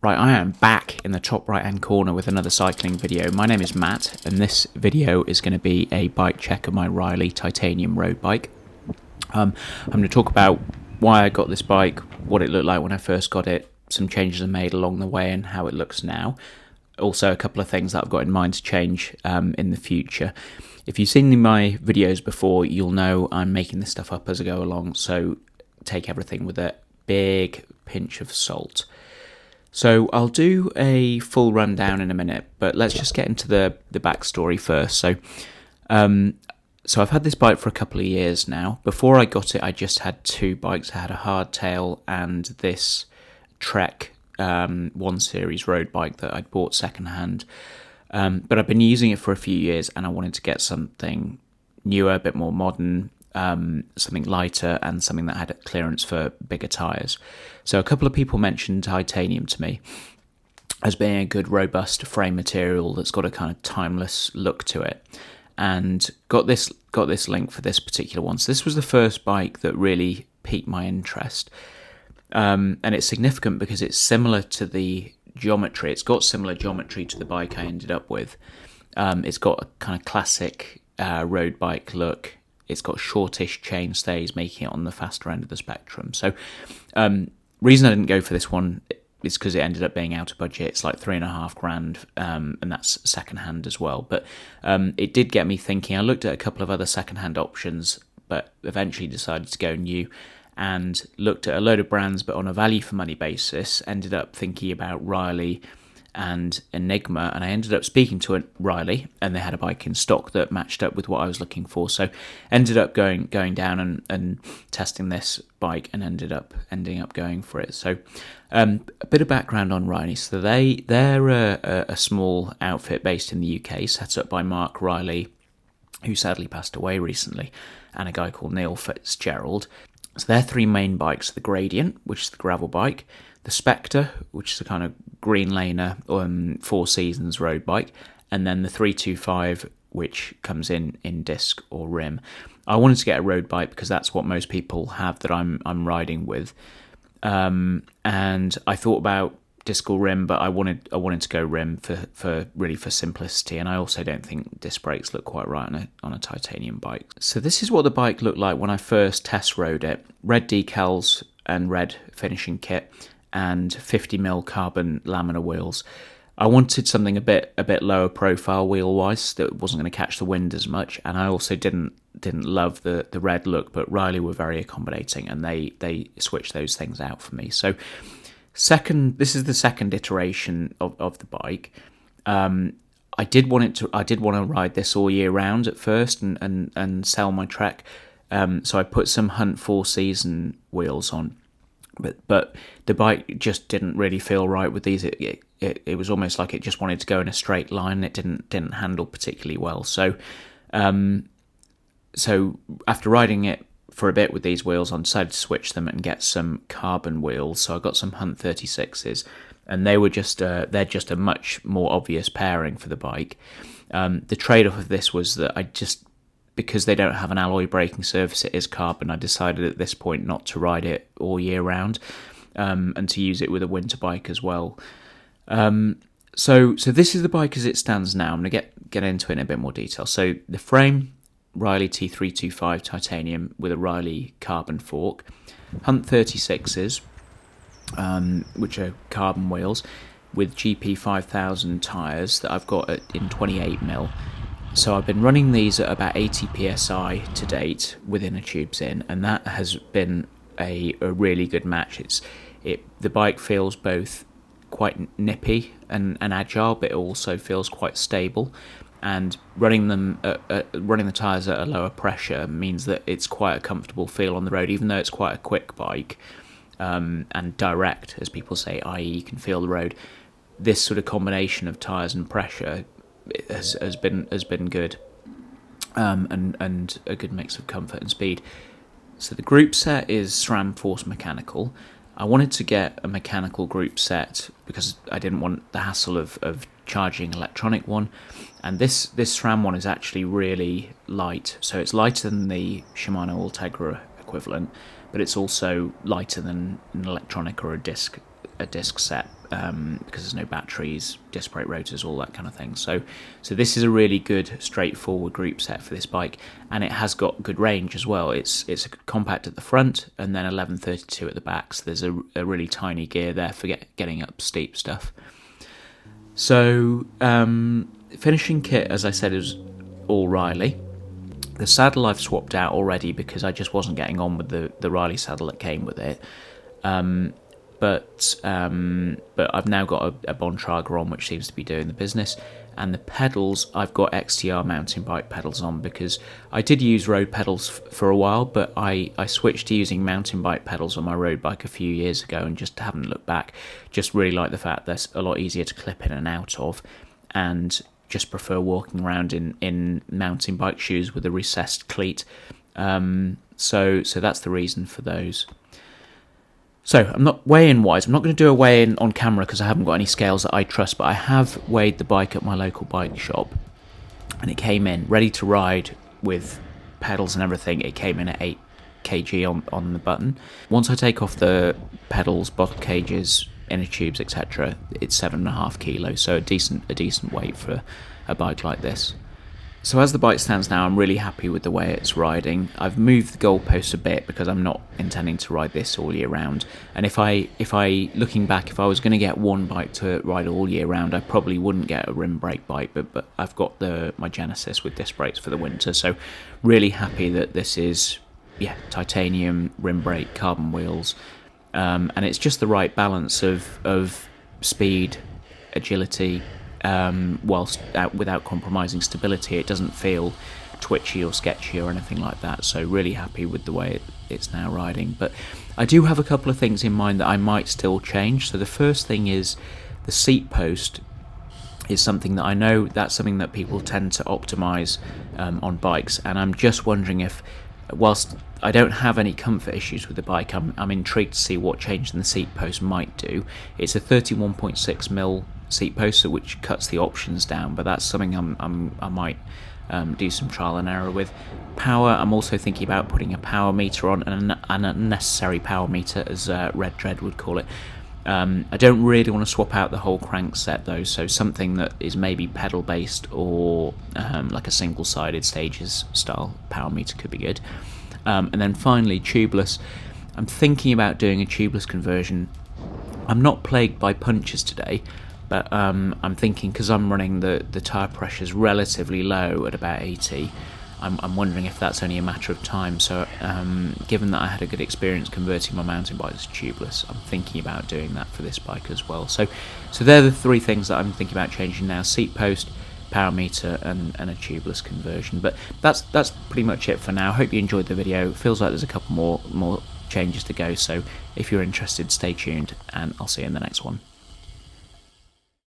Right, I am back in the top right hand corner with another cycling video. My name is Matt, and this video is going to be a bike check of my Reilly Titanium road bike. I'm going to talk about why I got this bike, what it looked like when I first got it, some changes I made along the way and how it looks now. Also a couple of things that I've got in mind to change in the future. If you've seen my videos before, you'll know I'm making this stuff up as I go along, so take everything with a big pinch of salt. So I'll do a full rundown in a minute, but let's just get into the backstory first. So I've had this bike for a couple of years now. Before I got it, I just had two bikes. I had a hardtail and this Trek 1 Series road bike that I'd bought secondhand. But I've been using it for a few years, and I wanted to get something newer, a bit more modern, something lighter, and something that had clearance for bigger tyres. So a couple of people mentioned titanium to me as being a good robust frame material that's got a kind of timeless look to it, and got this link for this particular one. So this was the first bike that really piqued my interest, and it's significant because it's similar to the geometry. It's got similar geometry to the bike I ended up with. It's got a kind of classic road bike look. It's got shortish chain stays, making it on the faster end of the spectrum. So reason I didn't go for this one is because it ended up being out of budget. It's like $3,500, and that's secondhand as well. But it did get me thinking. I looked at a couple of other secondhand options, but eventually decided to go new and looked at a load of brands, but on a value for money basis. Ended up thinking about Reilly and Enigma, and I ended up speaking to Reilly, and they had a bike in stock that matched up with what I was looking for. So ended up going down and testing this bike, and ending up going for it. So a bit of background on Reilly. So they're a small outfit based in the UK, set up by Mark Reilly, who sadly passed away recently, and a guy called Neil Fitzgerald. So their three main bikes are the Gradient, which is the gravel bike, the Spectre, which is a kind of green laner 4 Seasons road bike, and then the 325, which comes in disc or rim. I wanted to get a road bike because that's what most people have that I'm riding with, and I thought about disc or rim, but I wanted to go rim for simplicity, and I also don't think disc brakes look quite right on a titanium bike. So this is what the bike looked like when I first test rode it. Red decals and red finishing kit, and 50mm carbon laminar wheels. I wanted something a bit lower profile wheel wise that wasn't going to catch the wind as much, and I also didn't love the red look, but Reilly were very accommodating, and they switched those things out for me. So this is the second iteration of the bike. I did want to ride this all year round at first and sell my Trek. So I put some Hunt 4 Season wheels on. But the bike just didn't really feel right with these. It was almost like it just wanted to go in a straight line. It didn't handle particularly well. So after riding it for a bit with these wheels, I decided to switch them and get some carbon wheels. So I got some Hunt 36s, and they're just a much more obvious pairing for the bike. The trade-off of this was that because they don't have an alloy braking surface, it is carbon. I decided at this point not to ride it all year round, and to use it with a winter bike as well. So this is the bike as it stands now. I'm going to get into it in a bit more detail. So the frame, Reilly T325 titanium with a Reilly carbon fork. Hunt 36s, which are carbon wheels, with GP 5000 tyres that I've got in 28mm. So I've been running these at about 80 psi to date with inner tubes in, and that has been a really good match. The bike feels both quite nippy and agile, but it also feels quite stable. And running the tyres at a lower pressure means that it's quite a comfortable feel on the road, even though it's quite a quick bike and direct, as people say, i.e. you can feel the road. This sort of combination of tyres and pressure has been good, and a good mix of comfort and speed. So the group set is SRAM Force Mechanical. I wanted to get a mechanical group set because I didn't want the hassle of charging electronic one, and this SRAM one is actually really light. So it's lighter than the Shimano Ultegra equivalent, but it's also lighter than an electronic or a disc set. because there's no batteries, disc brake rotors, all that kind of thing. So this is a really good, straightforward group set for this bike, and it has got good range as well. It's compact at the front and then 1132 at the back. So there's a really tiny gear there for getting up steep stuff. So finishing kit, as I said, is all Reilly. The saddle I've swapped out already because I just wasn't getting on with the Reilly saddle that came with it. But I've now got a Bontrager on, which seems to be doing the business. And the pedals, I've got XTR mountain bike pedals on because I did use road pedals for a while, but I switched to using mountain bike pedals on my road bike a few years ago and just haven't looked back. Just really like the fact they're a lot easier to clip in and out of, and just prefer walking around in mountain bike shoes with a recessed cleat. So that's the reason for those. So I'm not weigh-in wise. I'm not going to do a weigh-in on camera because I haven't got any scales that I trust. But I have weighed the bike at my local bike shop, and it came in ready to ride with pedals and everything. It came in at 8 kg on the button. Once I take off the pedals, bottle cages, inner tubes, etc., it's 7.5 kilos. So a decent weight for a bike like this. So as the bike stands now, I'm really happy with the way it's riding. I've moved the goalposts a bit because I'm not intending to ride this all year round. And if I looking back, if I was going to get one bike to ride all year round, I probably wouldn't get a rim brake bike. But I've got my Genesis with disc brakes for the winter. So really happy that this is titanium rim brake, carbon wheels, and it's just the right balance of speed, agility. Whilst without compromising stability. It doesn't feel twitchy or sketchy or anything like that, so really happy with the way it's now riding. But I do have a couple of things in mind that I might still change. So the first thing is the seat post is something that I know that's something that people tend to optimise on bikes, and I'm just wondering if, whilst I don't have any comfort issues with the bike, I'm intrigued to see what change in the seat post might do. It's a 31.6mm seat post, which cuts the options down, but that's something I might do some trial and error with. Power, I'm also thinking about putting a power meter on, an unnecessary power meter, as Red Dread would call it. I don't really want to swap out the whole crank set though, so something that is maybe pedal based or like a single-sided stages style power meter could be good. And then finally, tubeless. I'm thinking about doing a tubeless conversion. I'm not plagued by punches today, but I'm thinking, because I'm running the tyre pressures relatively low at about 80, I'm wondering if that's only a matter of time. So given that I had a good experience converting my mountain bike to tubeless, I'm thinking about doing that for this bike as well. So they're the three things that I'm thinking about changing now: seat post, power meter, and a tubeless conversion. But that's pretty much it for now. Hope you enjoyed the video. It feels like there's a couple more changes to go, so if you're interested, stay tuned, and I'll see you in the next one.